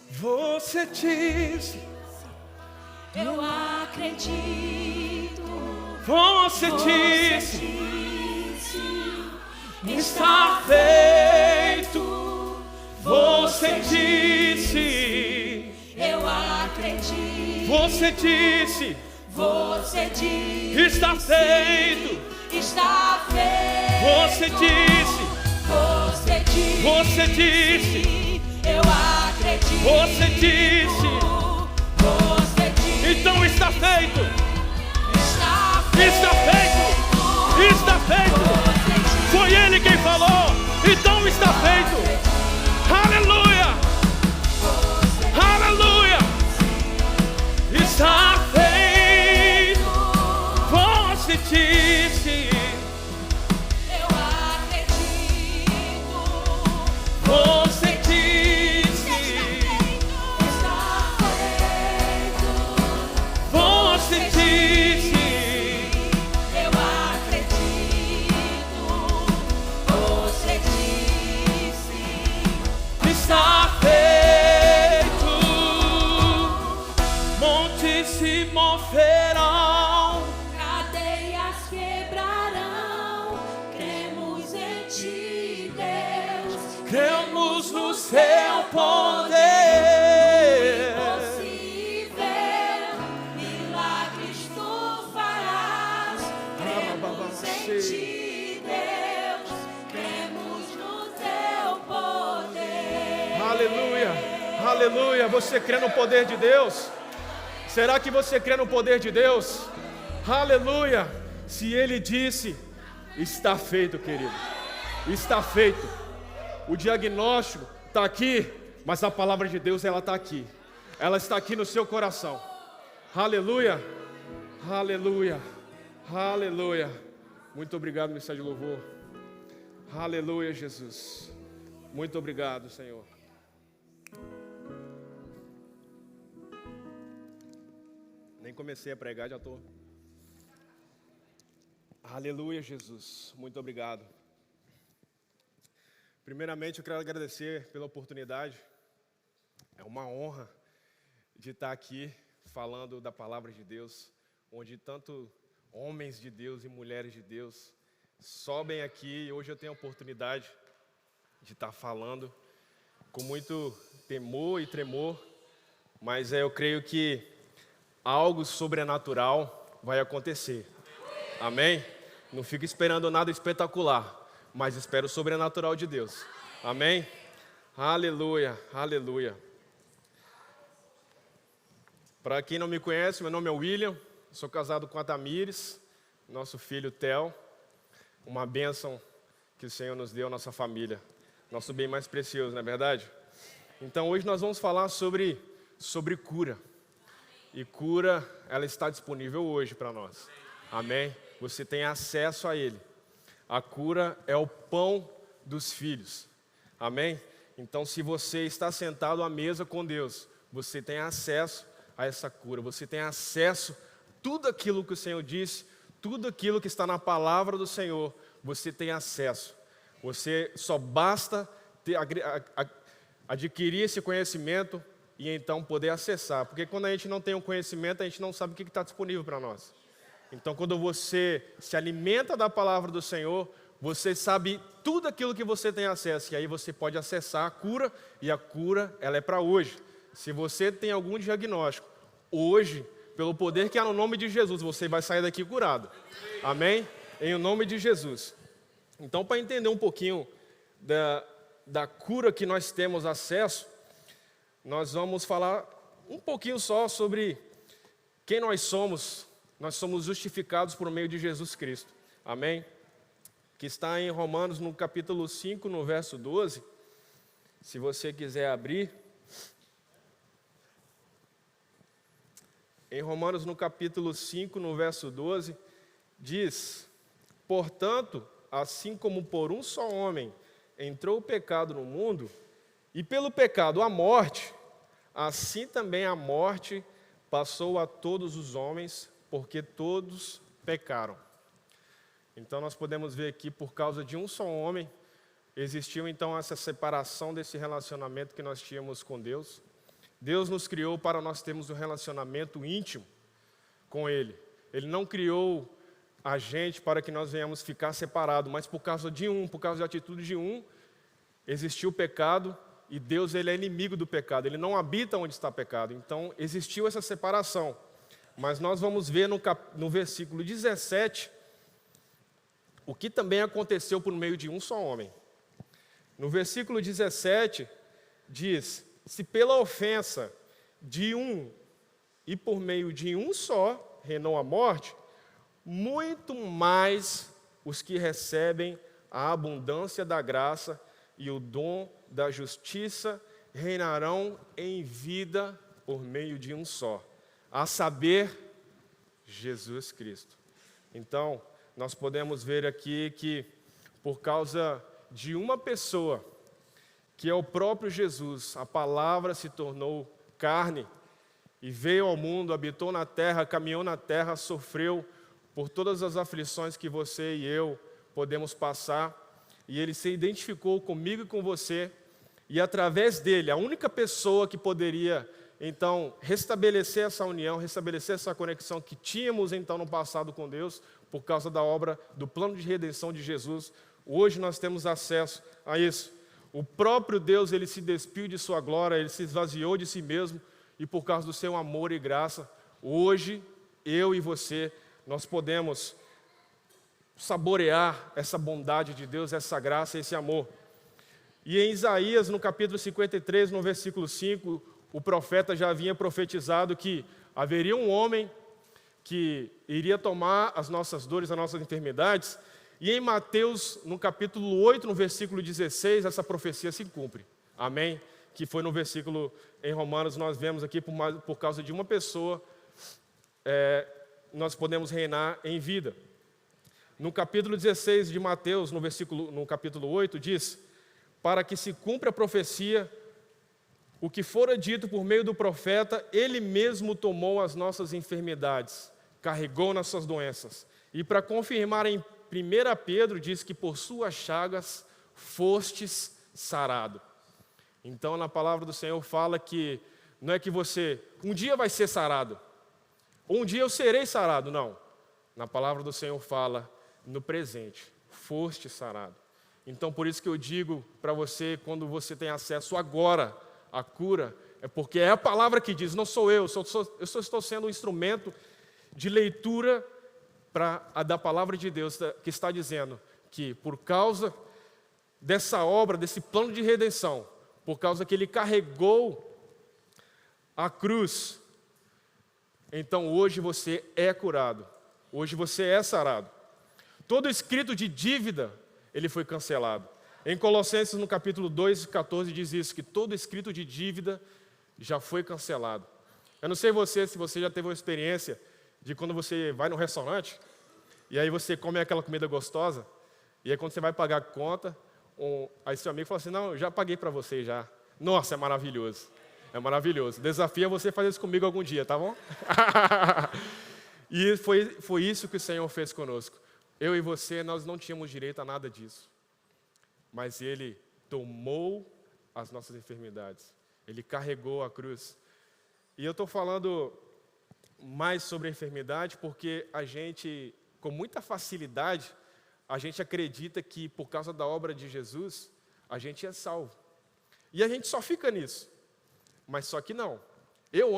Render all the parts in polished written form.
Você disse, eu acredito. você disse, Está está feito. Você disse, eu acredito. você disse, Você diz, está feito. está feito. Você disse, Você diz, você disse, eu acredito. você disse. Você diz, Então está feito. está feito. Está feito. Está feito. Você diz, Foi Ele quem falou. Então está feito. Aleluia. Aleluia. Está feito. Você disse. eu acredito. Você disse. Está feito. Você disse. Eu acredito. Você disse, Está feito. Montes se moverão. cadeias quebrarão. Cremos em ti, Deus. Cremos no seu poder. Impossível, milagres tu farás. Cremos em ti, Deus. Cremos no teu poder. Aleluia, aleluia. Você crê no poder de Deus? Será que você crê no poder de Deus? Aleluia. Se Ele disse, está feito, querido. Está feito. O diagnóstico está aqui, mas a palavra de Deus, ela está aqui. Ela está aqui no seu coração. Aleluia, aleluia, aleluia. Muito obrigado, mensagem de louvor. Aleluia, Jesus. Muito obrigado, Senhor. Nem comecei a pregar, já estou. Aleluia, Jesus. Muito obrigado. Primeiramente, eu quero agradecer pela oportunidade. É uma honra de estar aqui falando da palavra de Deus, onde tanto homens de Deus e mulheres de Deus sobem aqui e hoje eu tenho a oportunidade de estar falando com muito temor e tremor, mas eu creio que algo sobrenatural vai acontecer. Amém? Não fico esperando nada espetacular, mas espero o sobrenatural de Deus. Amém? Aleluia, aleluia. Para quem não me conhece, meu nome é William, sou casado com a Tamires, nosso filho Theo. Uma bênção que o Senhor nos deu à nossa família, nosso bem mais precioso, não é verdade? Então hoje nós vamos falar sobre cura. E cura, ela está disponível hoje para nós. Amém? Você tem acesso a Ele. A cura é o pão dos filhos. Amém? Então, se você está sentado à mesa com Deus, você tem acesso a essa cura. Você tem acesso a tudo aquilo que o Senhor disse, tudo aquilo que está na palavra do Senhor, você tem acesso. Você só basta adquirir esse conhecimento e então poder acessar. Porque quando a gente não tem o conhecimento, a gente não sabe o que está disponível para nós. Então, quando você se alimenta da palavra do Senhor, você sabe tudo aquilo que você tem acesso. E aí você pode acessar a cura, e a cura, ela é para hoje. Se você tem algum diagnóstico, hoje, pelo poder que há no nome de Jesus, você vai sair daqui curado. Amém? Em nome de Jesus. Então, para entender um pouquinho da cura que nós temos acesso, nós vamos falar um pouquinho só sobre quem nós somos. Nós somos justificados por meio de Jesus Cristo. Amém? Que está em Romanos, no capítulo 5, no verso 12. Se você quiser abrir. Em Romanos, no capítulo 5, no verso 12, diz: portanto, assim como por um só homem entrou o pecado no mundo, e pelo pecado a morte, assim também a morte passou a todos os homens, porque todos pecaram. Então nós podemos ver aqui, por causa de um só homem, existiu então essa separação desse relacionamento que nós tínhamos com Deus. Deus nos criou para nós termos um relacionamento íntimo com Ele. Ele não criou a gente para que nós venhamos ficar separados, mas por causa da atitude de um, existiu o pecado, e Deus, ele é inimigo do pecado, ele não habita onde está pecado. Então existiu essa separação. Mas nós vamos ver no versículo 17 o que também aconteceu por meio de um só homem. No versículo 17 diz: se pela ofensa de um e por meio de um só reinou a morte, muito mais os que recebem a abundância da graça e o dom da justiça reinarão em vida por meio de um só, a saber, Jesus Cristo. Então, nós podemos ver aqui que, por causa de uma pessoa, que é o próprio Jesus, a palavra se tornou carne e veio ao mundo, habitou na terra, caminhou na terra, sofreu por todas as aflições que você e eu podemos passar, e Ele se identificou comigo e com você, e através dele, a única pessoa que poderia, então, restabelecer essa união, restabelecer essa conexão que tínhamos, então, no passado com Deus, por causa da obra, do plano de redenção de Jesus, hoje nós temos acesso a isso. O próprio Deus, Ele se despiu de sua glória, Ele se esvaziou de si mesmo, e por causa do seu amor e graça, hoje, eu e você, nós podemos saborear essa bondade de Deus, essa graça, esse amor. E em Isaías, no capítulo 53, no versículo 5, o profeta já havia profetizado que haveria um homem que iria tomar as nossas dores, as nossas enfermidades. E em Mateus, no capítulo 8, no versículo 16, essa profecia se cumpre. Amém? Que foi no versículo em Romanos, nós vemos aqui, por causa de uma pessoa, nós podemos reinar em vida. No capítulo 16 de Mateus, no capítulo 8, diz: para que se cumpra a profecia, o que fora dito por meio do profeta, Ele mesmo tomou as nossas enfermidades, carregou nossas doenças. E para confirmar em 1 Pedro, diz que por suas chagas fostes sarado. Então, na palavra do Senhor fala que não é que você um dia vai ser sarado, ou um dia eu serei sarado, não. Na palavra do Senhor fala no presente, foste sarado. Então, por isso que eu digo para você, quando você tem acesso agora à cura, é porque é a palavra que diz, não sou eu só estou sendo um instrumento de leitura da palavra de Deus, que está dizendo que por causa dessa obra, desse plano de redenção, por causa que Ele carregou a cruz, então hoje você é curado, hoje você é sarado. Todo escrito de dívida, ele foi cancelado. Em Colossenses, no capítulo 2, 14, diz isso, que todo escrito de dívida já foi cancelado. Eu não sei se você já teve uma experiência de quando você vai no restaurante, e aí você come aquela comida gostosa, e aí quando você vai pagar a conta, aí seu amigo fala assim, não, eu já paguei para você já. Nossa, é maravilhoso. É maravilhoso. Desafia você fazer isso comigo algum dia, tá bom? E foi isso que o Senhor fez conosco. Eu e você, nós não tínhamos direito a nada disso. Mas Ele tomou as nossas enfermidades. Ele carregou a cruz. E eu estou falando mais sobre a enfermidade porque a gente, com muita facilidade, a gente acredita que por causa da obra de Jesus, a gente é salvo. E a gente só fica nisso. Mas só que não.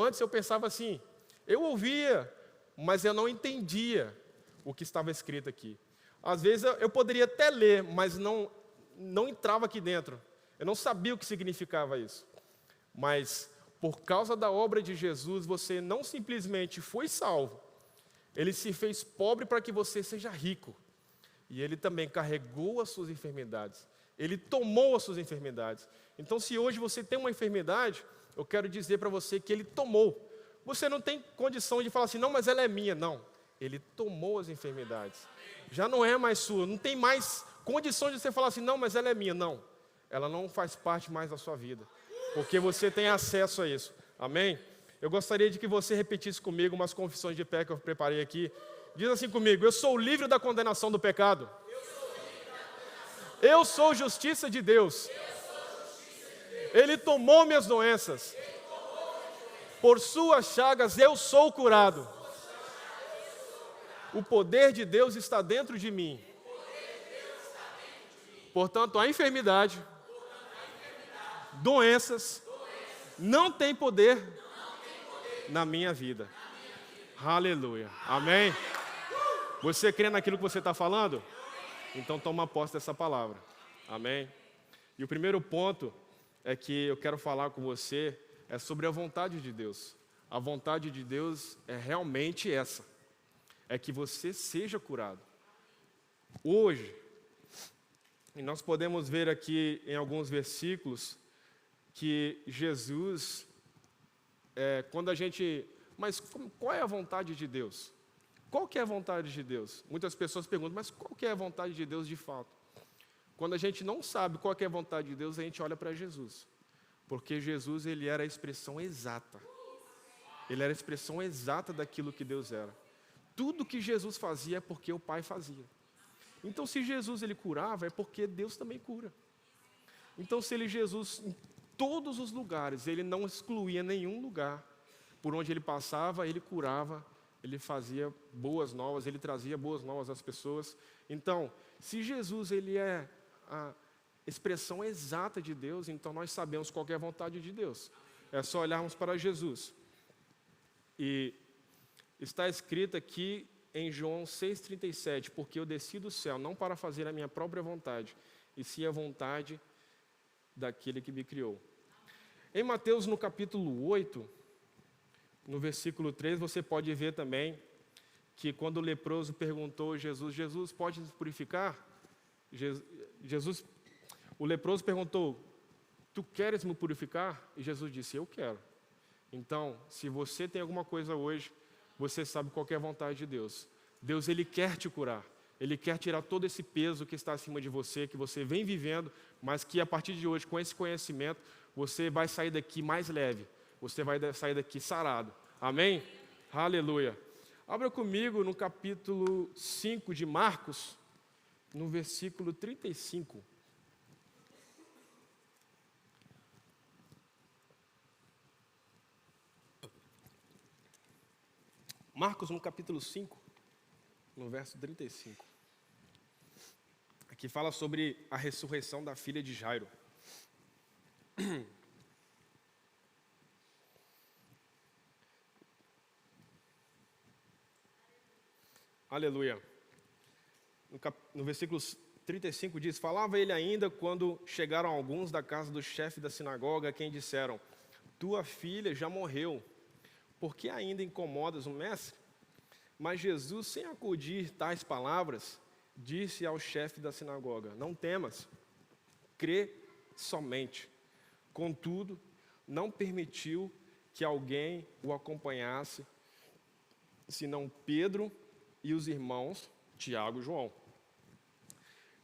Antes eu pensava assim, eu ouvia, mas eu não entendia o que estava escrito aqui. Às vezes eu poderia até ler, mas não entrava aqui dentro. Eu não sabia o que significava isso. Mas por causa da obra de Jesus, você não simplesmente foi salvo. Ele se fez pobre para que você seja rico. E Ele também carregou as suas enfermidades. Ele tomou as suas enfermidades. Então, se hoje você tem uma enfermidade, eu quero dizer para você que Ele tomou. Você não tem condição de falar assim, não, mas ela é minha. Não, Ele tomou as enfermidades. Já não é mais sua, não tem mais condições de você falar assim, não, mas ela é minha. Não, ela não faz parte mais da sua vida, porque você tem acesso a isso. Amém? Eu gostaria de que você repetisse comigo umas confissões de fé que eu preparei aqui. Diz assim comigo, eu sou livre da condenação do pecado. Eu sou justiça de Deus. Ele tomou minhas doenças. Por suas chagas eu sou curado. O poder de Deus está dentro de mim. Portanto, a enfermidade, doenças, não tem poder na minha vida. Aleluia. Amém? Você crê naquilo que você está falando? Então toma posse dessa palavra. Amém? E o primeiro ponto é que eu quero falar com você é sobre a vontade de Deus. A vontade de Deus é realmente essa. É que você seja curado. Hoje, e nós podemos ver aqui em alguns versículos que Jesus, quando a gente... Mas qual é a vontade de Deus? Qual que é a vontade de Deus? Muitas pessoas perguntam, mas qual que é a vontade de Deus de fato? Quando a gente não sabe qual que é a vontade de Deus, a gente olha para Jesus. Porque Jesus, ele era a expressão exata. Ele era a expressão exata daquilo que Deus era. Tudo que Jesus fazia é porque o Pai fazia. Então, se Jesus ele curava, é porque Deus também cura. Então, se Jesus, em todos os lugares, ele não excluía nenhum lugar, por onde ele passava, ele curava, ele fazia boas novas, ele trazia boas novas às pessoas. Então, se Jesus ele é a expressão exata de Deus, então nós sabemos qual é a vontade de Deus. É só olharmos para Jesus. E está escrito aqui em João 6,37, porque eu desci do céu, não para fazer a minha própria vontade, e sim a vontade daquele que me criou. Em Mateus, no capítulo 8, no versículo 3, você pode ver também que quando o leproso perguntou a Jesus, Jesus pode nos purificar? O leproso perguntou, tu queres me purificar? E Jesus disse, eu quero. Então, se você tem alguma coisa hoje, você sabe qual é a vontade de Deus. Deus, ele quer te curar. Ele quer tirar todo esse peso que está acima de você, que você vem vivendo, mas que a partir de hoje, com esse conhecimento, você vai sair daqui mais leve. Você vai sair daqui sarado. Amém? Aleluia. Abra comigo no capítulo 5 de Marcos, no versículo 35. Marcos, no capítulo 5, no verso 35. Aqui fala sobre a ressurreição da filha de Jairo. Aleluia. No versículo 35 diz, falava ele ainda quando chegaram alguns da casa do chefe da sinagoga, a quem disseram, tua filha já morreu, por que ainda incomodas o mestre? Mas Jesus, sem acudir tais palavras, disse ao chefe da sinagoga, não temas, crê somente. Contudo, não permitiu que alguém o acompanhasse, senão Pedro e os irmãos Tiago e João.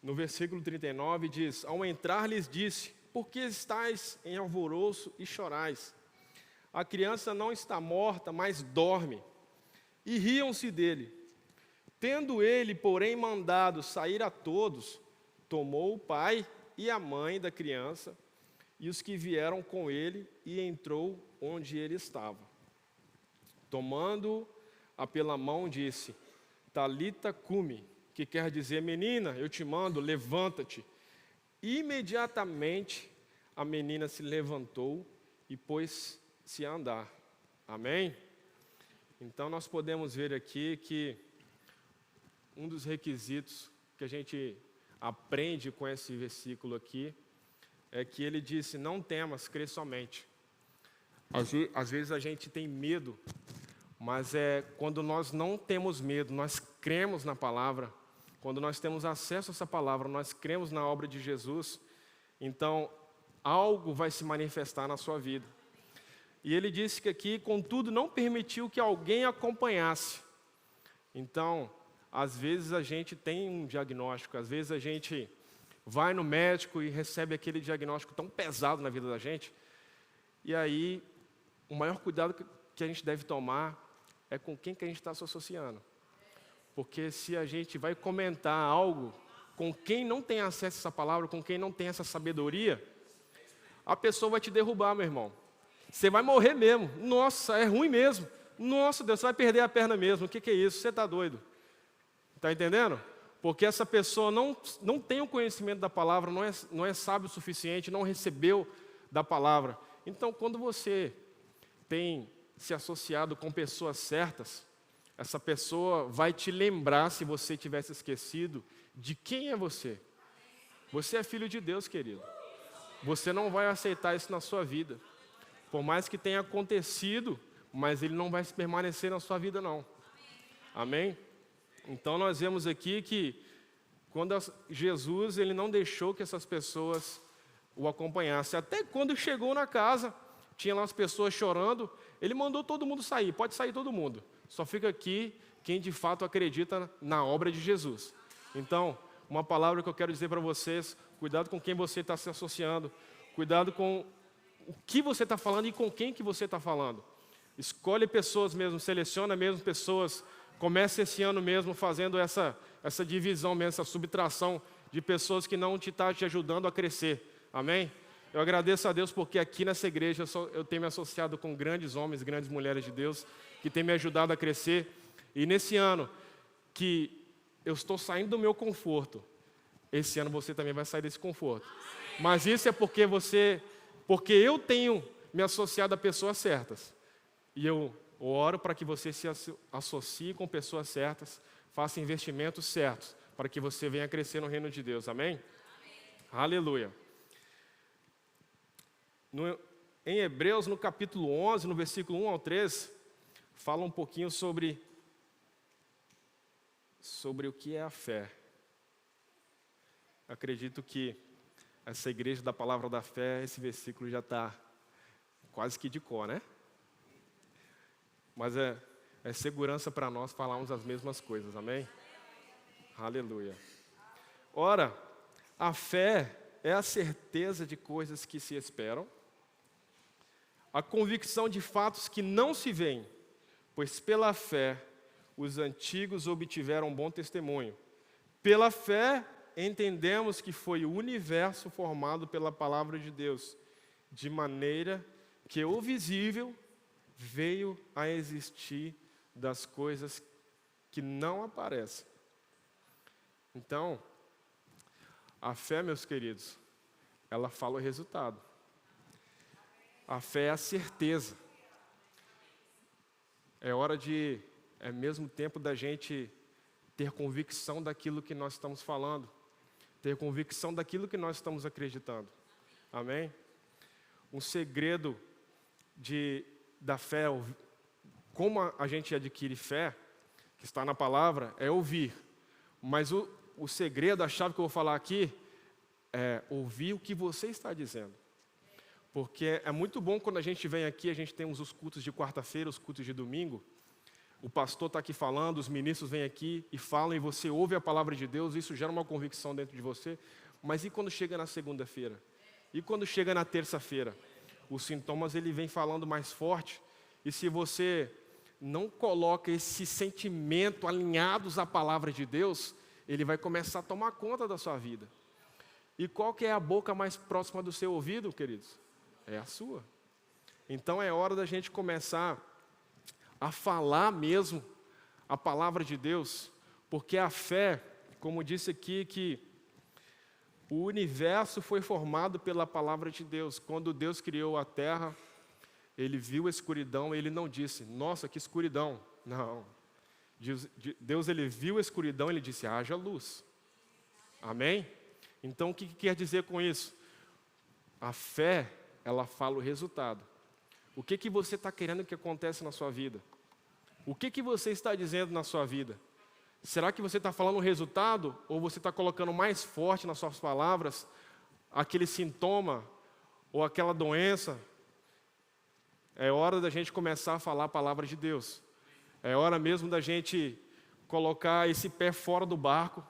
No versículo 39 diz, ao entrar lhes disse, por que estáis em alvoroço e chorais? A criança não está morta, mas dorme. E riam-se dele. Tendo ele, porém, mandado sair a todos, tomou o pai e a mãe da criança e os que vieram com ele e entrou onde ele estava. Tomando-a pela mão, disse, Talita cumi, que quer dizer, menina, eu te mando, levanta-te. Imediatamente a menina se levantou e pôs-se a andar. Amém? Então nós podemos ver aqui que um dos requisitos que a gente aprende com esse versículo aqui é que ele disse, não temas, crê somente. Às vezes a gente tem medo, mas quando nós não temos medo, nós cremos na palavra, quando nós temos acesso a essa palavra, nós cremos na obra de Jesus, então algo vai se manifestar na sua vida. E ele disse que aqui, contudo, não permitiu que alguém acompanhasse. Então, às vezes a gente tem um diagnóstico, às vezes a gente vai no médico e recebe aquele diagnóstico tão pesado na vida da gente, e aí o maior cuidado que a gente deve tomar é com quem que a gente está se associando. Porque se a gente vai comentar algo com quem não tem acesso a essa palavra, com quem não tem essa sabedoria, a pessoa vai te derrubar, meu irmão. Você vai morrer mesmo. Nossa, é ruim mesmo. Nossa, Deus, você vai perder a perna mesmo. O que é isso? Você está doido. Está entendendo? Porque essa pessoa não tem o conhecimento da palavra, não é sábio o suficiente, não recebeu da palavra. Então, quando você tem se associado com pessoas certas, essa pessoa vai te lembrar, se você tivesse esquecido, de quem é você. Você é filho de Deus, querido. Você não vai aceitar isso na sua vida. Por mais que tenha acontecido, mas ele não vai permanecer na sua vida, não. Amém? Então nós vemos aqui que quando Jesus, ele não deixou que essas pessoas o acompanhassem. Até quando chegou na casa, tinha lá as pessoas chorando, ele mandou todo mundo sair, pode sair todo mundo. Só fica aqui quem de fato acredita na obra de Jesus. Então, uma palavra que eu quero dizer para vocês, cuidado com quem você está se associando, cuidado com o que você está falando e com quem que você está falando. Escolhe pessoas mesmo, seleciona mesmo pessoas, comece esse ano mesmo fazendo essa divisão mesmo, essa subtração de pessoas que não estão te ajudando a crescer. Amém? Eu agradeço a Deus porque aqui nessa igreja eu tenho me associado com grandes homens, grandes mulheres de Deus, que têm me ajudado a crescer. E nesse ano que eu estou saindo do meu conforto, esse ano você também vai sair desse conforto. Mas isso é porque eu tenho me associado a pessoas certas. E eu oro para que você se associe com pessoas certas, faça investimentos certos, para que você venha crescer no reino de Deus. Amém? Amém. Aleluia. Em Hebreus, no capítulo 11, no versículo 1 ao 3, fala um pouquinho sobre o que é a fé. Acredito que essa igreja da palavra da fé, esse versículo já está quase que de cor, né? Mas é segurança para nós falarmos as mesmas coisas, amém? Aleluia. Ora, a fé é a certeza de coisas que se esperam, a convicção de fatos que não se veem, pois pela fé os antigos obtiveram bom testemunho. Pela fé entendemos que foi o universo formado pela palavra de Deus, de maneira que o visível veio a existir das coisas que não aparecem. Então, a fé, meus queridos, ela fala o resultado. A fé é a certeza. É mesmo tempo da gente ter convicção daquilo que nós estamos falando, ter convicção daquilo que nós estamos acreditando. Amém? Um segredo da fé, como a gente adquire fé, que está na palavra, é ouvir. Mas o segredo, a chave que eu vou falar aqui, é ouvir o que você está dizendo. Porque é muito bom quando a gente vem aqui, a gente tem os cultos de quarta-feira, os cultos de domingo, o pastor está aqui falando, os ministros vêm aqui e falam, e você ouve a palavra de Deus, isso gera uma convicção dentro de você. Mas e quando chega na segunda-feira? E quando chega na terça-feira? Os sintomas, ele vem falando mais forte, e se você não coloca esse sentimento alinhados à palavra de Deus, ele vai começar a tomar conta da sua vida. E qual que é a boca mais próxima do seu ouvido, queridos? É a sua. Então é hora da gente começar a falar mesmo a palavra de Deus, porque a fé, como disse aqui, que o universo foi formado pela palavra de Deus. Quando Deus criou a terra, Ele viu a escuridão, Ele não disse, nossa, que escuridão. Não. Deus, Ele viu a escuridão, Ele disse, haja luz. Amém? Então, o que quer dizer com isso? A fé, ela fala o resultado. O que você está querendo que aconteça na sua vida? O que você está dizendo na sua vida? Será que você está falando o resultado? Ou você está colocando mais forte nas suas palavras aquele sintoma ou aquela doença? É hora da gente começar a falar a palavra de Deus. É hora mesmo da gente colocar esse pé fora do barco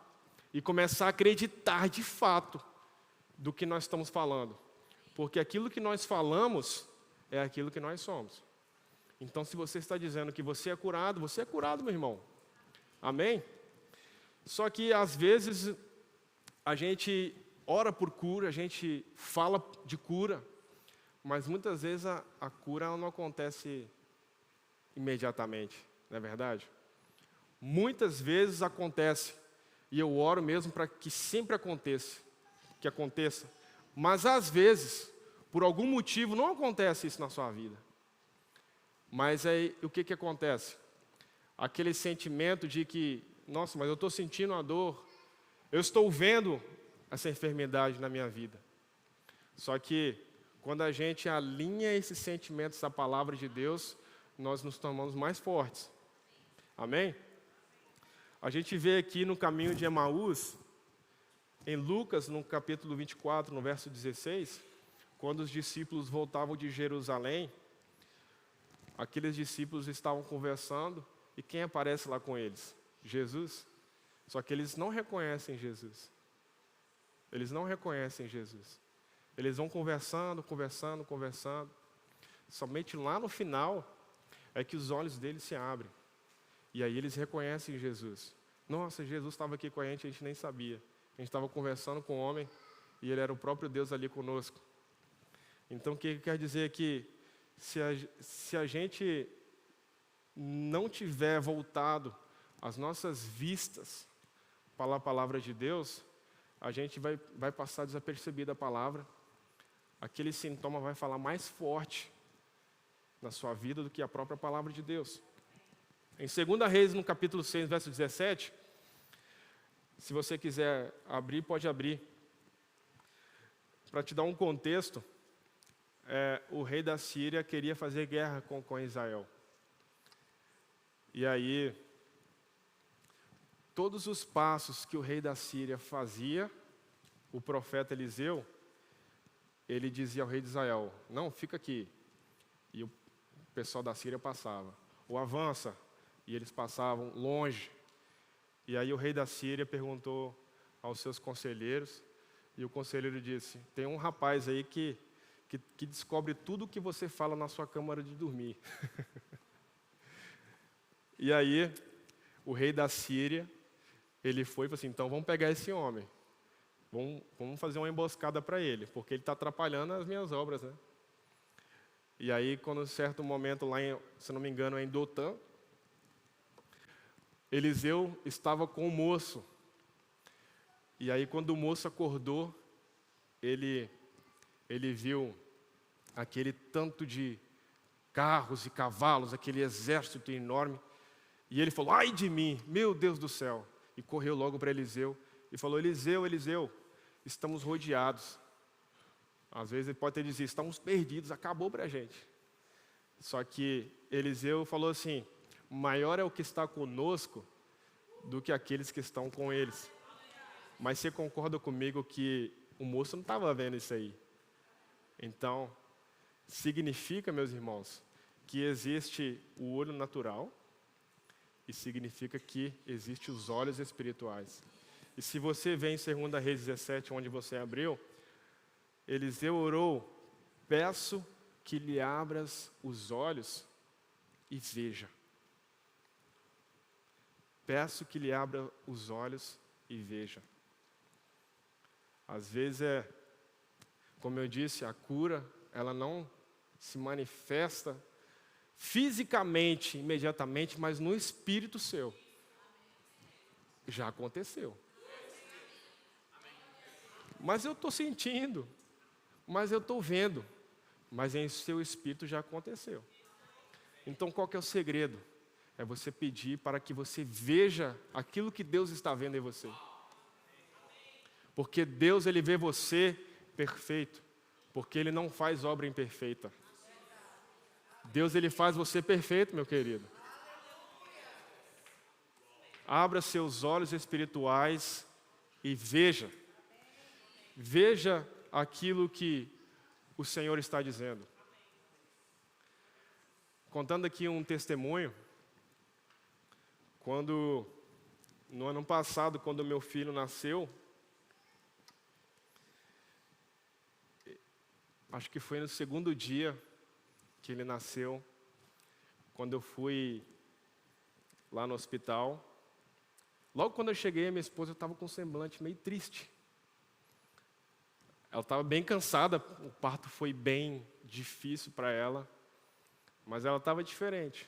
e começar a acreditar de fato do que nós estamos falando. Porque aquilo que nós falamos é aquilo que nós somos. Então, se você está dizendo que você é curado, meu irmão. Amém? Só que, às vezes, a gente ora por cura, a gente fala de cura, Mas muitas vezes a cura ela não acontece imediatamente, não é verdade? Muitas vezes acontece, e eu oro mesmo para que sempre aconteça, mas às vezes, por algum motivo, não acontece isso na sua vida. Mas aí, o que acontece? Aquele sentimento de que, nossa, mas eu estou sentindo a dor, eu estou vendo essa enfermidade na minha vida. Só que, quando a gente alinha esses sentimentos à palavra de Deus, nós nos tornamos mais fortes. Amém? A gente vê aqui no caminho de Emaús, em Lucas, no capítulo 24, no verso 16, quando os discípulos voltavam de Jerusalém, aqueles discípulos estavam conversando, e quem aparece lá com eles? Jesus. Só que eles não reconhecem Jesus. Eles não reconhecem Jesus. Eles vão conversando. Somente lá no final é que os olhos deles se abrem. E aí eles reconhecem Jesus. Nossa, Jesus estava aqui com a gente nem sabia. A gente estava conversando com o homem e ele era o próprio Deus ali conosco. Então o que quer dizer que se a gente não tiver voltado as nossas vistas para a palavra de Deus, a gente vai passar desapercebida a palavra. Aquele sintoma vai falar mais forte na sua vida do que a própria palavra de Deus. Em 2 Reis, no capítulo 6, verso 17, se você quiser abrir, pode abrir. Para te dar um contexto, o rei da Síria queria fazer guerra com Israel. E aí, todos os passos que o rei da Síria fazia, o profeta Eliseu, ele dizia ao rei de Israel, não, fica aqui. E o pessoal da Síria passava. Ou avança. E eles passavam longe. E aí o rei da Síria perguntou aos seus conselheiros, e o conselheiro disse, tem um rapaz aí que descobre tudo o que você fala na sua câmara de dormir. E aí, o rei da Síria, ele foi e falou assim, então vamos pegar esse homem, vamos fazer uma emboscada para ele, porque ele está atrapalhando as minhas obras, né? E aí, quando em certo momento lá, se não me engano, em Dotã, Eliseu estava com o moço. E aí, quando o moço acordou, ele viu aquele tanto de carros e cavalos, aquele exército enorme. E ele falou, ai de mim, meu Deus do céu. E correu logo para Eliseu e falou, Eliseu, estamos rodeados. Às vezes ele pode ter dizer, estamos perdidos, acabou para a gente. Só que Eliseu falou assim, maior é o que está conosco do que aqueles que estão com eles. Mas você concorda comigo que o moço não estava vendo isso aí? Então, significa, meus irmãos, que existe o olho natural e significa que existem os olhos espirituais. E se você vê em 2 Reis 17, onde você abriu, Eliseu orou, peço que lhe abras os olhos e veja. Peço que lhe abra os olhos e veja. Às vezes como eu disse, a cura, ela não se manifesta fisicamente, imediatamente, mas no espírito seu. Já aconteceu. Mas eu estou sentindo, mas eu estou vendo, mas em seu espírito já aconteceu. Então qual que é o segredo? É você pedir para que você veja aquilo que Deus está vendo em você. Porque Deus, Ele vê você perfeito, porque Ele não faz obra imperfeita. Deus, Ele faz você perfeito, meu querido. Abra seus olhos espirituais e veja. Veja aquilo que o Senhor está dizendo. Contando aqui um testemunho, no ano passado, quando meu filho nasceu, acho que foi no segundo dia que ele nasceu, quando eu fui lá no hospital. Logo quando eu cheguei, a minha esposa estava com um semblante meio triste. Ela estava bem cansada, o parto foi bem difícil para ela, mas ela estava diferente.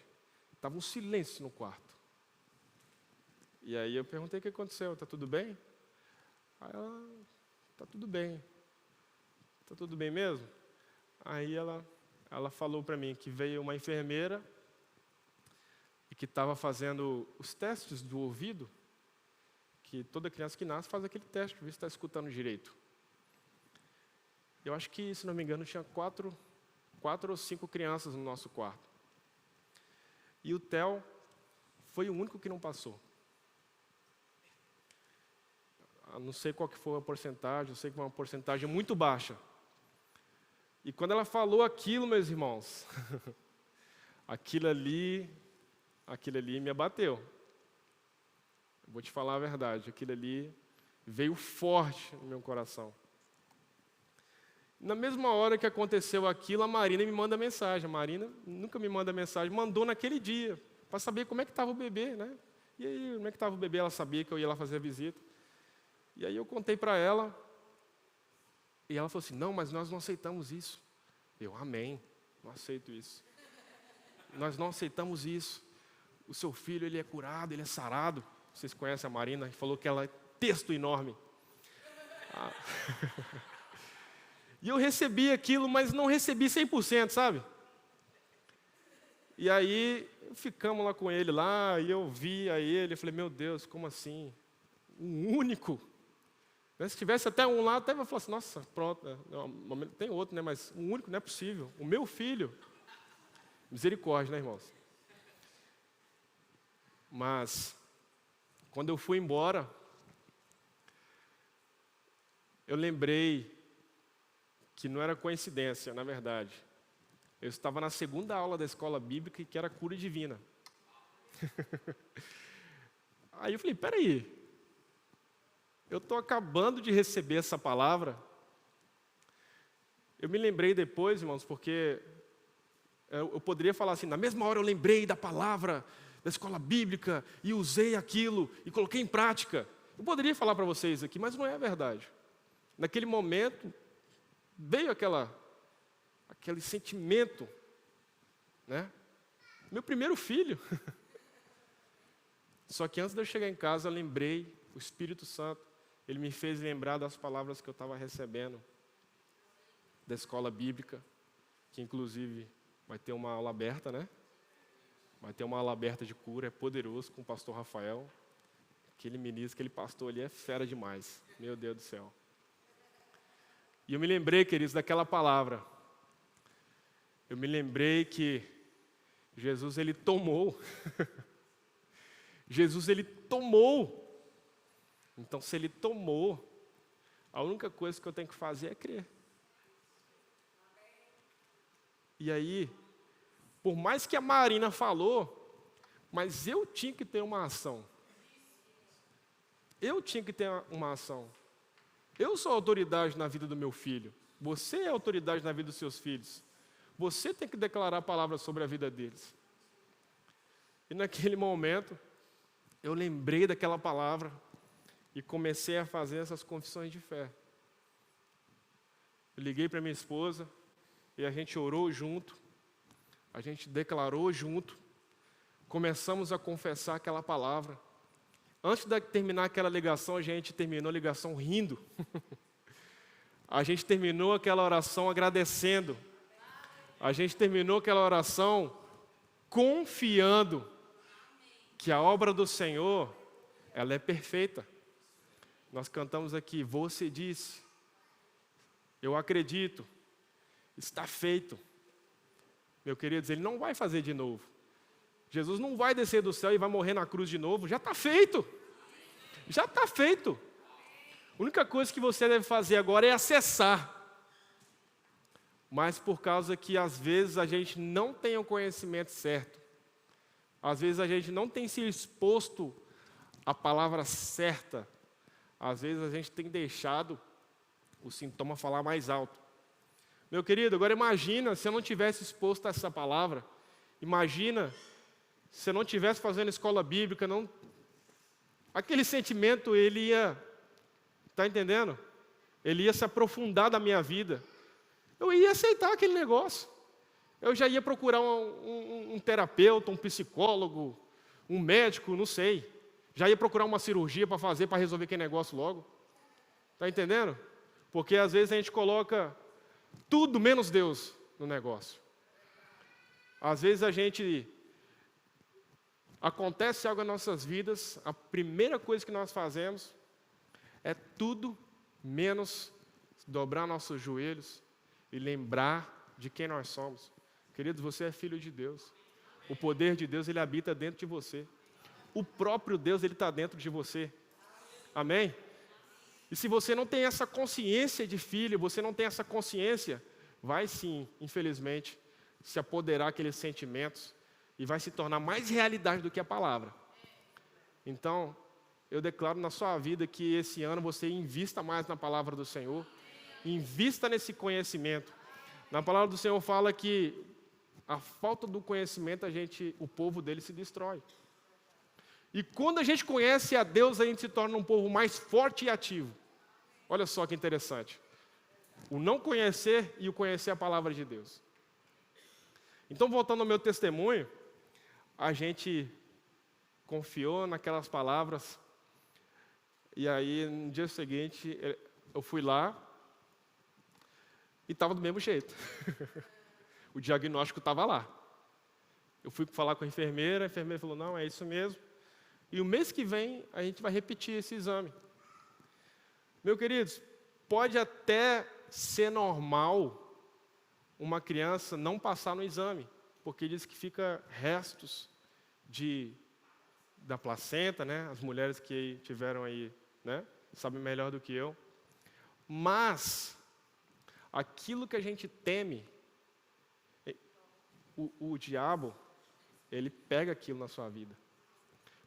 Estava um silêncio no quarto. E aí eu perguntei o que aconteceu, está tudo bem? Aí ela, está tudo bem. Está tudo bem mesmo? Aí ela falou para mim que veio uma enfermeira e que estava fazendo os testes do ouvido, que toda criança que nasce faz aquele teste, para ver se está escutando direito. Eu acho que, se não me engano, tinha quatro ou 5 crianças no nosso quarto. E o Theo foi o único que não passou. Eu não sei qual que foi a porcentagem, eu sei que foi uma porcentagem muito baixa. E quando ela falou aquilo, meus irmãos, aquilo ali me abateu. Vou te falar a verdade, aquilo ali veio forte no meu coração. Na mesma hora que aconteceu aquilo, a Marina me manda mensagem. A Marina nunca me manda mensagem, mandou naquele dia, para saber como é que estava o bebê, né? E aí, como é que estava o bebê? Ela sabia que eu ia lá fazer a visita. E aí eu contei para ela, e ela falou assim, não, mas nós não aceitamos isso. Eu, amém, não aceito isso. Nós não aceitamos isso. O seu filho, ele é curado, ele é sarado. Vocês conhecem a Marina, que falou que ela é texto enorme. Ah. E eu recebi aquilo, mas não recebi 100%, sabe? E aí, ficamos lá com ele lá, e eu vi a ele, eu falei, meu Deus, como assim? Um único? Se tivesse até um lá, até eu falar assim, nossa, pronto, tem outro, né? Mas um único não é possível. O meu filho, misericórdia, né, irmãos? Mas, quando eu fui embora, eu lembrei que não era coincidência, na verdade. Eu estava na segunda aula da escola bíblica, que era cura divina. Aí eu falei, peraí, eu estou acabando de receber essa palavra. Eu me lembrei depois, irmãos, porque eu poderia falar assim, na mesma hora eu lembrei da palavra da escola bíblica e usei aquilo e coloquei em prática. Eu poderia falar para vocês aqui, mas não é a verdade. Naquele momento, veio aquele sentimento, né? Meu primeiro filho. Só que antes de eu chegar em casa, eu lembrei, o Espírito Santo, ele me fez lembrar das palavras que eu estava recebendo da escola bíblica, que inclusive vai ter uma aula aberta, né? Vai ter uma aula aberta de cura, é poderoso, com o pastor Rafael. Aquele ministro, aquele pastor ali é fera demais, meu Deus do céu. E eu me lembrei, queridos, daquela palavra. Eu me lembrei que Jesus, ele tomou. Jesus, ele tomou. Então, se ele tomou, a única coisa que eu tenho que fazer é crer. E aí, por mais que a Marina falou, mas eu tinha que ter uma ação. Eu tinha que ter uma ação. Eu sou autoridade na vida do meu filho. Você é autoridade na vida dos seus filhos. Você tem que declarar palavras sobre a vida deles. E naquele momento, eu lembrei daquela palavra e comecei a fazer essas confissões de fé. Eu liguei para minha esposa e a gente orou junto, a gente declarou junto, começamos a confessar aquela palavra. Antes de terminar aquela ligação, a gente terminou a ligação rindo. A gente terminou aquela oração agradecendo. A gente terminou aquela oração confiando que a obra do Senhor, ela é perfeita. Nós cantamos aqui, você disse, eu acredito, está feito. Meu querido, ele não vai fazer de novo. Jesus não vai descer do céu e vai morrer na cruz de novo, já está feito. Já está feito. A única coisa que você deve fazer agora é acessar. Mas por causa que às vezes a gente não tem o conhecimento certo, às vezes a gente não tem se exposto à palavra certa, às vezes a gente tem deixado o sintoma falar mais alto. Meu querido, agora imagina se eu não tivesse exposto a essa palavra, imagina se eu não estivesse fazendo escola bíblica, aquele sentimento ele ia, está entendendo? ele ia se aprofundar na minha vida, eu ia aceitar aquele negócio. Eu já ia procurar um terapeuta, um psicólogo, um médico, não sei. Já ia procurar uma cirurgia para fazer, para resolver aquele negócio logo. Está entendendo? Porque às vezes a gente coloca tudo menos Deus no negócio. Às vezes acontece algo nas nossas vidas, a primeira coisa que nós fazemos é tudo menos dobrar nossos joelhos e lembrar de quem nós somos. Queridos, você é filho de Deus. O poder de Deus, ele habita dentro de você. O próprio Deus, ele está dentro de você. Amém? E se você não tem essa consciência de filho, você não tem essa consciência, vai sim, infelizmente, se apoderar aqueles sentimentos e vai se tornar mais realidade do que a palavra. Então, eu declaro na sua vida que esse ano você invista mais na palavra do Senhor, invista nesse conhecimento. Na palavra do Senhor fala que a falta do conhecimento, o povo dele se destrói. E quando a gente conhece a Deus, a gente se torna um povo mais forte e ativo. Olha só que interessante. O não conhecer e o conhecer a palavra de Deus. Então, voltando ao meu testemunho, a gente confiou naquelas palavras. E aí, no dia seguinte, eu fui lá e estava do mesmo jeito. O diagnóstico estava lá. Eu fui falar com a enfermeira falou, não, é isso mesmo. E o mês que vem, a gente vai repetir esse exame. Meus queridos, pode até ser normal uma criança não passar no exame, porque diz que fica restos da placenta, né? As mulheres que tiveram aí, né? Sabem melhor do que eu. Mas, aquilo que a gente teme, o diabo, ele pega aquilo na sua vida.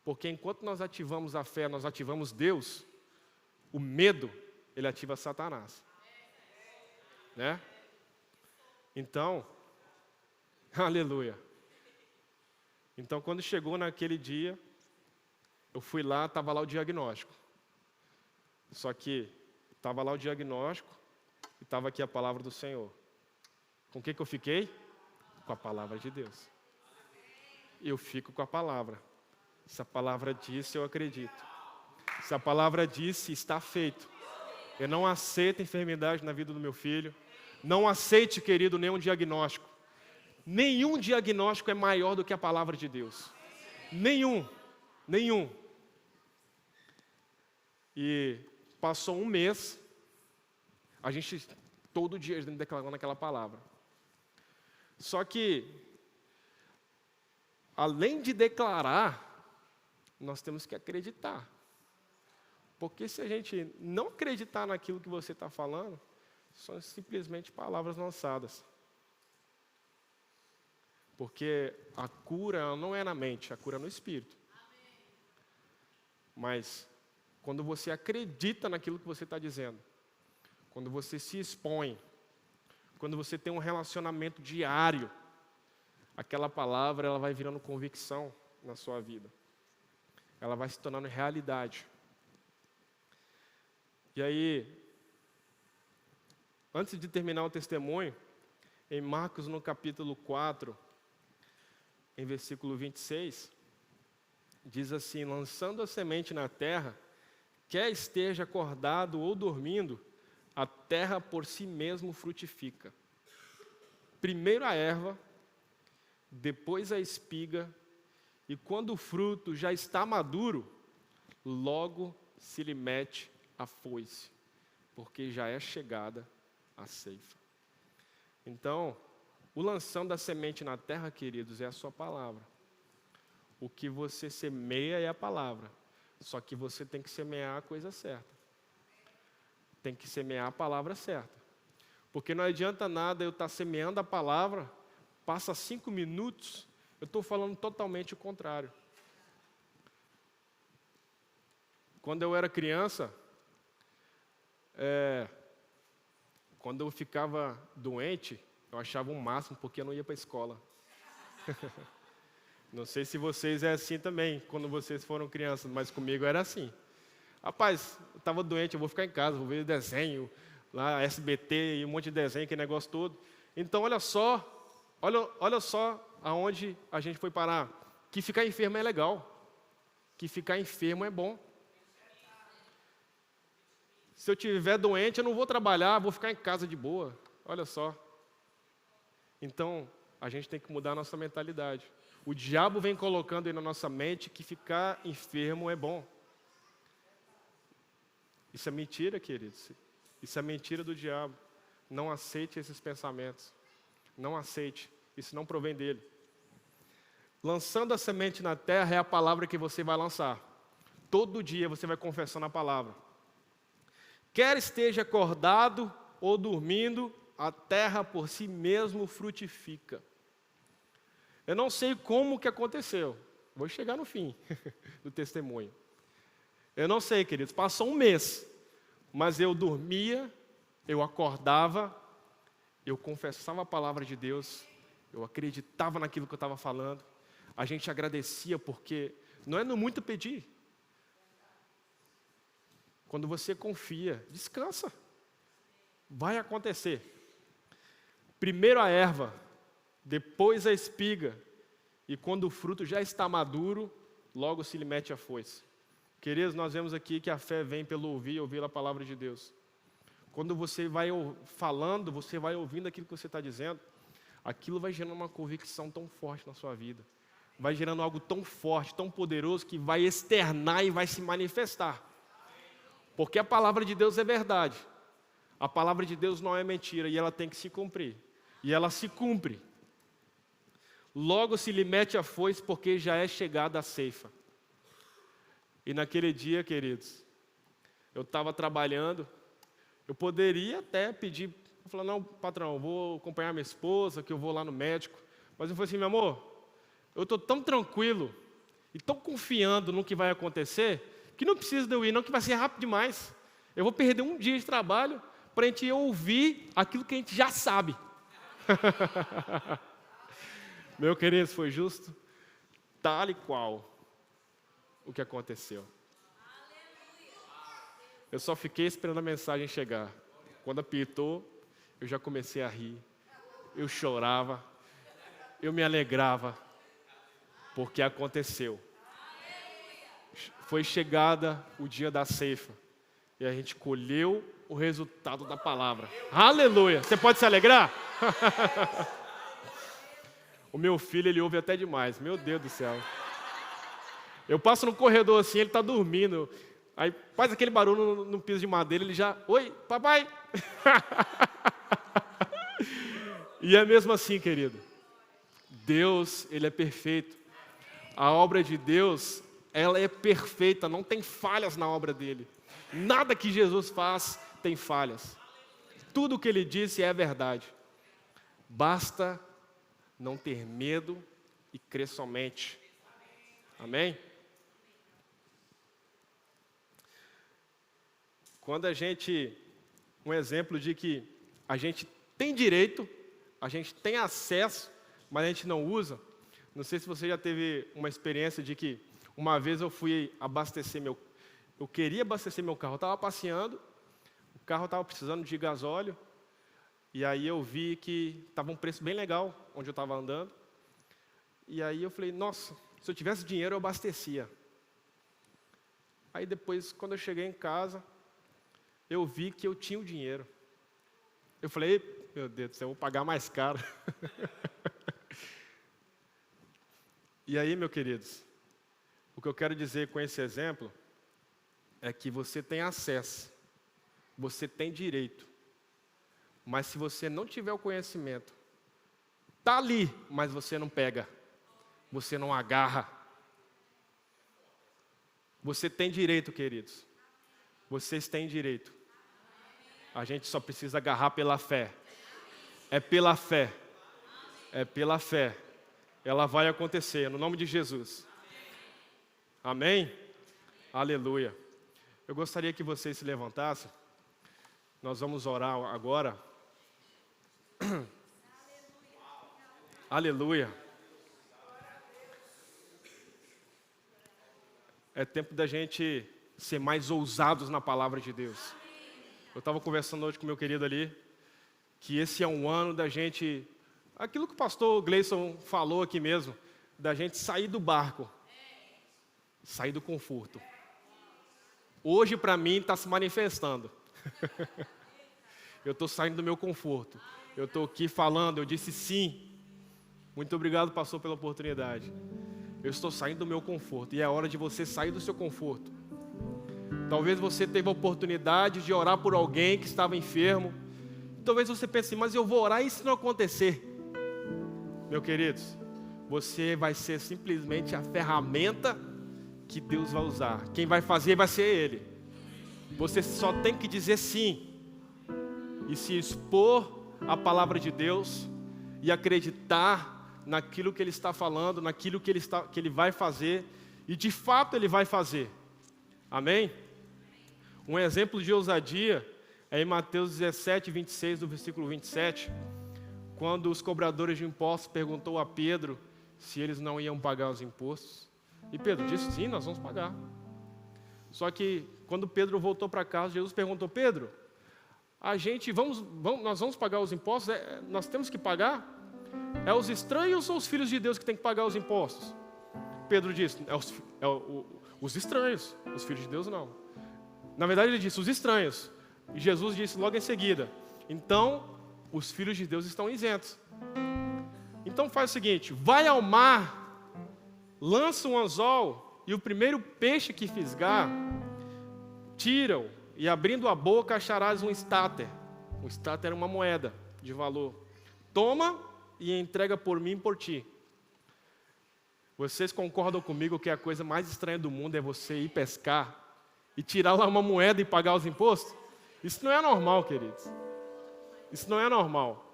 Porque enquanto nós ativamos a fé, nós ativamos Deus, o medo, ele ativa Satanás. Né? Então, aleluia. Então, quando chegou naquele dia, eu fui lá, estava lá o diagnóstico. Só que estava lá o diagnóstico e estava aqui a palavra do Senhor. Com o que eu fiquei? Com a palavra de Deus. Eu fico com a palavra. Se a palavra disse, eu acredito. Se a palavra disse, está feito. Eu não aceito enfermidade na vida do meu filho. Não aceite, querido, nenhum diagnóstico. Nenhum diagnóstico é maior do que a palavra de Deus. Nenhum. E passou um mês, a gente todo dia declarando aquela palavra. Só que, além de declarar, nós temos que acreditar. Porque se a gente não acreditar naquilo que você está falando, são simplesmente palavras lançadas. Porque a cura não é na mente, a cura é no espírito. Mas, quando você acredita naquilo que você está dizendo, quando você se expõe, quando você tem um relacionamento diário, aquela palavra ela vai virando convicção na sua vida. Ela vai se tornando realidade. E aí, antes de terminar o testemunho, em Marcos no capítulo 4, em versículo 26, diz assim, lançando a semente na terra, quer esteja acordado ou dormindo, a terra por si mesmo frutifica. Primeiro a erva, depois a espiga, e quando o fruto já está maduro, logo se lhe mete a foice, porque já é chegada a ceifa. Então, o lançando da semente na terra, queridos, é a sua palavra. O que você semeia é a palavra, só que você tem que semear a coisa certa. Tem que semear a palavra certa. Porque não adianta nada eu estar semeando a palavra, passa 5 minutos, eu estou falando totalmente o contrário. Quando eu era criança, quando eu ficava doente, eu achava um máximo porque eu não ia para a escola. Não sei se vocês é assim também, quando vocês foram crianças, mas comigo era assim. Rapaz, eu estava doente, eu vou ficar em casa, vou ver desenho, lá SBT e um monte de desenho, aquele negócio todo. Então, olha só aonde a gente foi parar. Que ficar enfermo é legal. Que ficar enfermo é bom. Se eu estiver doente, eu não vou trabalhar, vou ficar em casa de boa. Olha só. Então, a gente tem que mudar a nossa mentalidade. O diabo vem colocando aí na nossa mente que ficar enfermo é bom. Isso é mentira, queridos. Isso é mentira do diabo. Não aceite esses pensamentos. Não aceite. Isso não provém dele. Lançando a semente na terra é a palavra que você vai lançar. Todo dia você vai confessando a palavra. Quer esteja acordado ou dormindo, a terra por si mesmo frutifica. Eu não sei como que aconteceu. Vou chegar no fim do testemunho. Eu não sei, queridos. Passou um mês. Mas eu dormia, eu acordava, eu confessava a palavra de Deus, eu acreditava naquilo que eu estava falando. A gente agradecia porque não é no muito pedir. Quando você confia, descansa. Vai acontecer. Primeiro a erva, depois a espiga, e quando o fruto já está maduro, logo se lhe mete a foice. Queridos, nós vemos aqui que a fé vem pelo ouvir a palavra de Deus. Quando você vai falando, você vai ouvindo aquilo que você está dizendo, aquilo vai gerando uma convicção tão forte na sua vida. Vai gerando algo tão forte, tão poderoso, que vai externar e vai se manifestar. Porque a palavra de Deus é verdade. A palavra de Deus não é mentira e ela tem que se cumprir. E ela se cumpre. Logo se lhe mete a foice, porque já é chegada a ceifa. E naquele dia, queridos, eu estava trabalhando, eu poderia até pedir, falar, não, patrão, eu vou acompanhar minha esposa, que eu vou lá no médico. Mas eu falei assim, meu amor, eu estou tão tranquilo e tão confiando no que vai acontecer, que não precisa de eu ir, não, que vai ser rápido demais. Eu vou perder um dia de trabalho para a gente ouvir aquilo que a gente já sabe. Meu querido, foi justo, tal e qual o que aconteceu. Eu só fiquei esperando a mensagem chegar. Quando apitou, eu já comecei a rir. Eu chorava. Eu me alegrava. Porque aconteceu. Foi chegada o dia da ceifa. E a gente colheu o resultado da palavra. Aleluia! Você pode se alegrar? O meu filho, ele ouve até demais. Meu Deus do céu. Eu passo no corredor assim, ele está dormindo. Aí faz aquele barulho no piso de madeira, ele já... Oi, papai! E é mesmo assim, querido. Deus, Ele é perfeito. A obra de Deus, ela é perfeita, não tem falhas na obra dEle. Nada que Jesus faz tem falhas. Tudo o que Ele disse é verdade. Basta não ter medo e crer somente. Amém? Quando a gente, um exemplo de que a gente tem direito, a gente tem acesso, mas a gente não usa. Não sei se você já teve uma experiência de que uma vez eu fui abastecer eu queria abastecer meu carro, eu estava passeando, o carro estava precisando de gasóleo, e aí eu vi que estava um preço bem legal onde eu estava andando, e aí eu falei, nossa, se eu tivesse dinheiro eu abastecia. Aí depois, quando eu cheguei em casa, eu vi que eu tinha o dinheiro. Eu falei, meu Deus do céu, eu vou pagar mais caro. E aí, meus queridos, o que eu quero dizer com esse exemplo é que você tem acesso, você tem direito, mas se você não tiver o conhecimento, está ali, mas você não pega, você não agarra. Você tem direito, queridos, vocês têm direito. A gente só precisa agarrar pela fé. É pela fé. É pela fé. Ela vai acontecer, no nome de Jesus. Amém? Aleluia. Eu gostaria que vocês se levantassem. Nós vamos orar agora. Aleluia. É tempo da gente ser mais ousados na palavra de Deus. Eu estava conversando hoje com meu querido ali, que esse é um ano da gente, aquilo que o pastor Gleison falou aqui mesmo, da gente sair do barco, sair do conforto. Hoje, para mim, está se manifestando. Eu estou saindo do meu conforto. Eu estou aqui falando, eu disse sim. Muito obrigado, pastor, pela oportunidade. Eu estou saindo do meu conforto. E é hora de você sair do seu conforto. Talvez você teve a oportunidade de orar por alguém que estava enfermo. Talvez você pense assim, mas eu vou orar e isso não acontecer. Meus queridos, você vai ser simplesmente a ferramenta que Deus vai usar. Quem vai fazer vai ser Ele. Você só tem que dizer sim. E se expor à palavra de Deus e acreditar naquilo que Ele está falando, naquilo que Ele vai fazer, e de fato Ele vai fazer. Amém? Um exemplo de ousadia é em Mateus 17, 26, do versículo 27, quando os cobradores de impostos perguntou a Pedro se eles não iam pagar os impostos. E Pedro disse, sim, nós vamos pagar. Só que quando Pedro voltou para casa, Jesus perguntou, Pedro, nós vamos pagar os impostos? Nós temos que pagar? É os estranhos ou os filhos de Deus que têm que pagar os impostos? Pedro disse, os estranhos, os filhos de Deus não. Na verdade ele disse, os estranhos. E Jesus disse logo em seguida, então os filhos de Deus estão isentos. Então faz o seguinte, vai ao mar, lança um anzol, e o primeiro peixe que fisgar, tira-o, e abrindo a boca acharás um estáter. Um estáter era uma moeda de valor. Toma e entrega por mim e por ti. Vocês concordam comigo que a coisa mais estranha do mundo é você ir pescar e tirar lá uma moeda e pagar os impostos? Isso não é normal, queridos. Isso não é normal.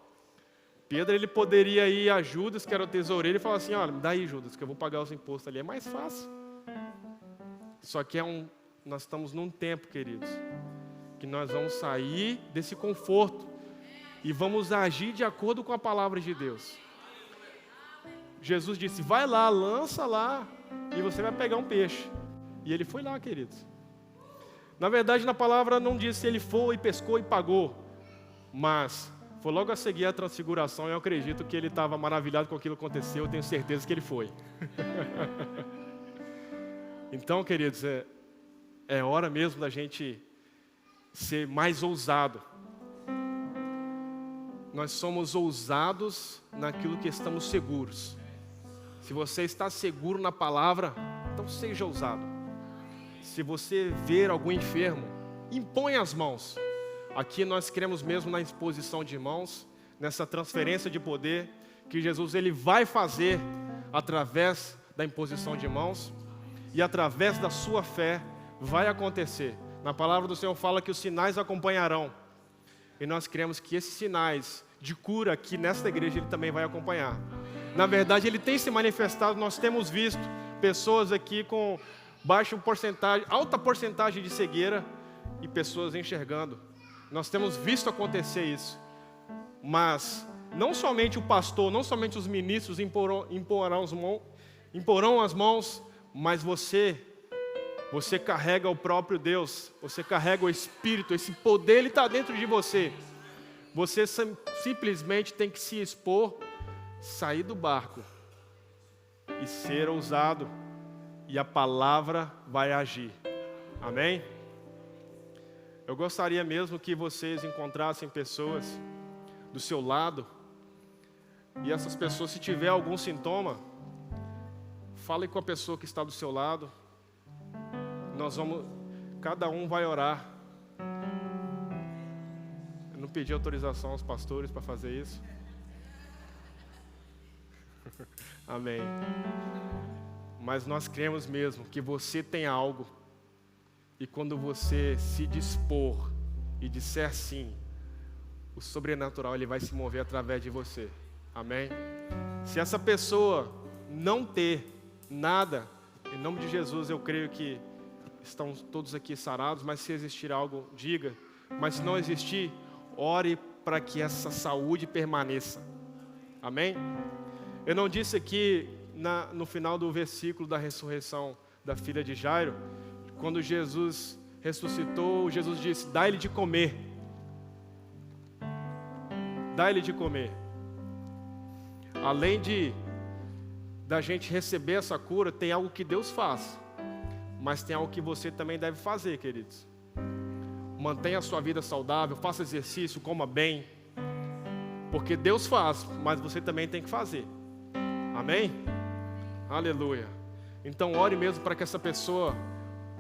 Pedro, ele poderia ir a Judas, que era o tesoureiro, e falar assim, olha, me dá aí, Judas, que eu vou pagar os impostos ali. É mais fácil. Só que nós estamos num tempo, queridos, que nós vamos sair desse conforto e vamos agir de acordo com a palavra de Deus. Jesus disse, vai lá, lança lá, e você vai pegar um peixe. E ele foi lá, queridos. Na verdade, na palavra não diz se ele foi, pescou e pagou, mas foi logo a seguir a transfiguração, e eu acredito que ele estava maravilhado com aquilo que aconteceu, eu tenho certeza que ele foi. Então, queridos, é hora mesmo da gente ser mais ousado. Nós somos ousados naquilo que estamos seguros. Se você está seguro na palavra, então seja ousado. Se você ver algum enfermo, impõe as mãos. Aqui nós cremos mesmo na imposição de mãos, nessa transferência de poder que Jesus ele vai fazer através da imposição de mãos e através da sua fé vai acontecer. Na palavra do Senhor fala que os sinais acompanharão. E nós cremos que esses sinais de cura aqui nesta igreja ele também vai acompanhar. Na verdade, ele tem se manifestado, nós temos visto pessoas aqui com alta porcentagem de cegueira e pessoas enxergando. Nós temos visto acontecer isso. Mas não somente o pastor, não somente os ministros imporão as mãos, mas você carrega o próprio Deus, você carrega o Espírito, esse poder ele está dentro de você. Você simplesmente tem que se expor, sair do barco e ser ousado, e a palavra vai agir. Amém? Eu gostaria mesmo que vocês encontrassem pessoas do seu lado, e essas pessoas, se tiver algum sintoma, fale com a pessoa que está do seu lado. Cada um vai orar. Eu não pedi autorização aos pastores para fazer isso. Amém. Mas nós cremos mesmo que você tem algo, e quando você se dispor e disser sim, o sobrenatural ele vai se mover através de você. Amém? Se essa pessoa não ter nada, em nome de Jesus eu creio que estão todos aqui sarados, mas se existir algo, diga. Mas se não existir, ore para que essa saúde permaneça. Amém? Eu não disse aqui no final do versículo da ressurreição da filha de Jairo, quando Jesus ressuscitou, Jesus disse: dá-lhe de comer. Dá-lhe de comer. Além da gente receber essa cura, tem algo que Deus faz, mas tem algo que você também deve fazer, queridos. Mantenha a sua vida saudável, faça exercício, coma bem, porque Deus faz, mas você também tem que fazer. Amém? Aleluia. Então ore mesmo para que essa pessoa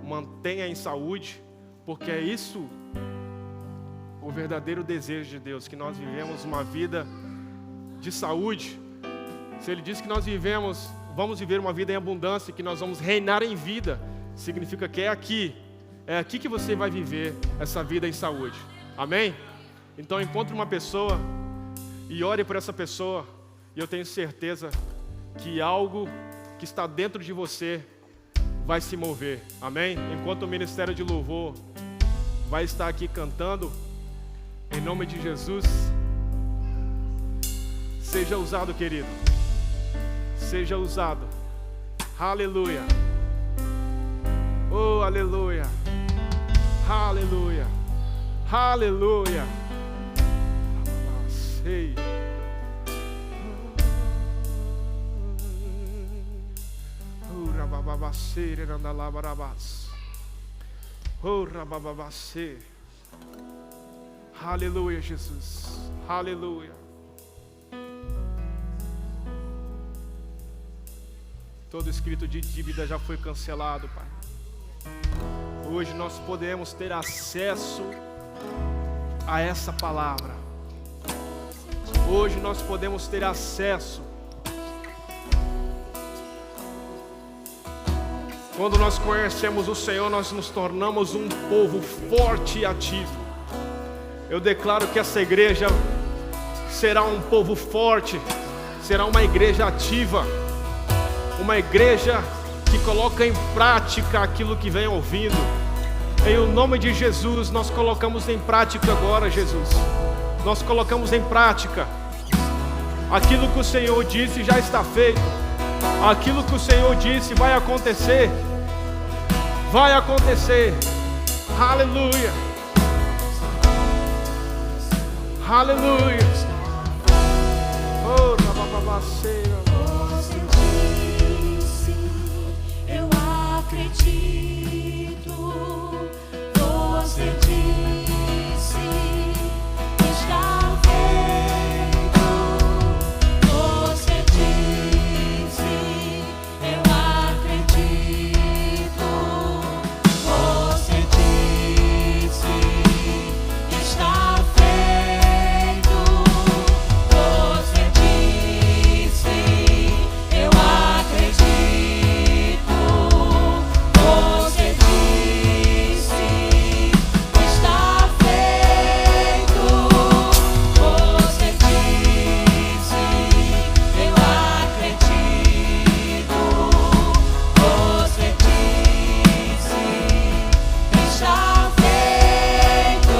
mantenha em saúde, porque é isso o verdadeiro desejo de Deus, que nós vivemos uma vida de saúde. Se Ele diz que nós vamos viver uma vida em abundância, que nós vamos reinar em vida, significa que é aqui que você vai viver essa vida em saúde. Amém? Então encontre uma pessoa e ore por essa pessoa, e eu tenho certeza que algo que está dentro de você vai se mover. Amém? Enquanto o ministério de louvor vai estar aqui cantando, em nome de Jesus, seja usado, querido. Seja usado. Aleluia. Oh, aleluia. Aleluia. Aleluia. Sei. Oh, rabababacê, randalabarabás. Oh, rabababacê. Aleluia, Jesus. Aleluia. Todo escrito de dívida já foi cancelado, Pai. Hoje nós podemos ter acesso a essa palavra. Hoje nós podemos ter acesso. Quando nós conhecemos o Senhor, nós nos tornamos um povo forte e ativo. Eu declaro que essa igreja será um povo forte, será uma igreja ativa, uma igreja que coloca em prática aquilo que vem ouvindo. Em o nome de Jesus, nós colocamos em prática agora, Jesus. Nós colocamos em prática aquilo que o Senhor disse já está feito. Aquilo que o Senhor disse vai acontecer. Vai acontecer. Aleluia. Aleluia. Oh, rabababaceira. Você disse, eu acredito. Você disse, está feito. Você disse, eu acredito. Você disse, está feito. Você disse, eu acredito. Você disse, está feito. Você disse, eu acredito. Você disse, está feito.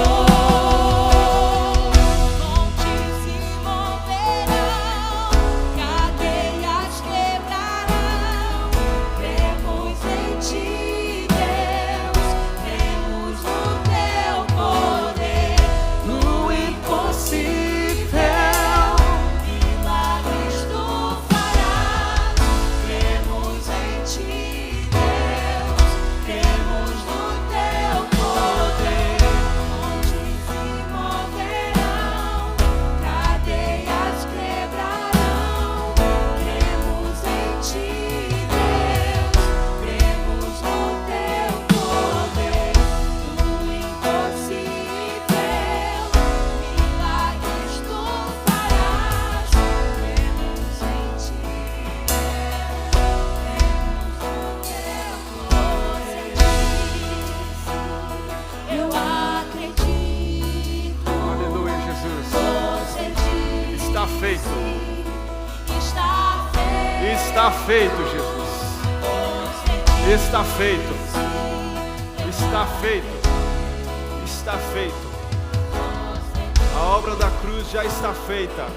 Montes se moverão, cadeias quebrarão. Cremos em ti, Deus, cremos no teu poder, no impossível, milagres tu farás. Cremos em ti, Deus, cremos no teu poder. Montes se moverão, cadeias quebrarão. Cremos em ti, Deus, cremos no teu poder, no impossível, milagres tu farás. Cremos em ti, eu acredito. Aleluia, Jesus. Você disse, Está feito. está feito. Está feito, Jesus. Está feito. Está feito. Está feito. A obra da cruz já está feita.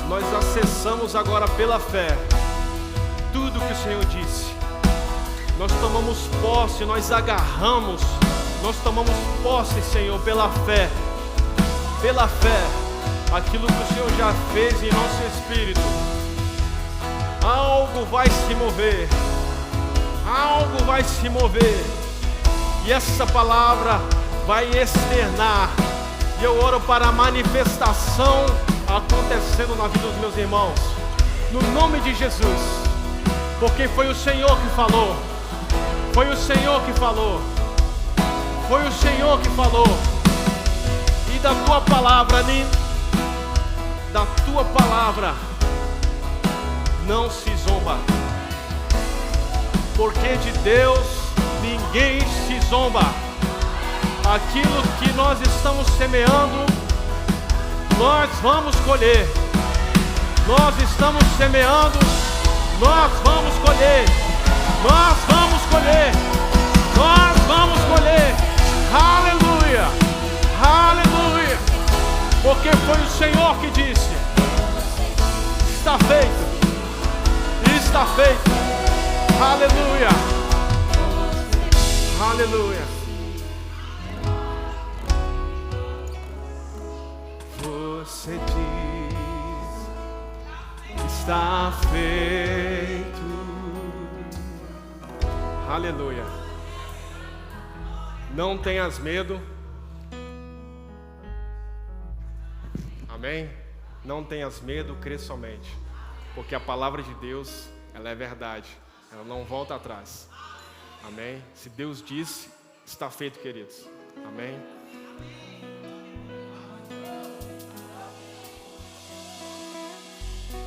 Nós acessamos agora pela fé tudo que o Senhor disse. nós tomamos posse, nós agarramos, nós tomamos posse, Senhor, pela fé, aquilo que o Senhor já fez em nosso espírito. Algo vai se mover, algo vai se mover, e essa palavra vai externar, e eu oro para a manifestação acontecendo na vida dos meus irmãos, no nome de Jesus, porque foi o Senhor que falou, foi o Senhor que falou, foi o Senhor que falou, e da tua palavra, da tua palavra, não se zomba, porque de Deus ninguém se zomba. Aquilo que nós estamos semeando, nós vamos colher. Nós estamos semeando, nós vamos colher. Nós vamos colher. Nós vamos colher. Aleluia. Aleluia. Porque foi o Senhor que disse: está feito. Está feito. Aleluia. Aleluia. Você diz: está feito. Aleluia. Não tenhas medo. Amém? Não tenhas medo, crê somente. Porque a palavra de Deus, ela é verdade. Ela não volta atrás. Amém? Se Deus disse, está feito, queridos. Amém?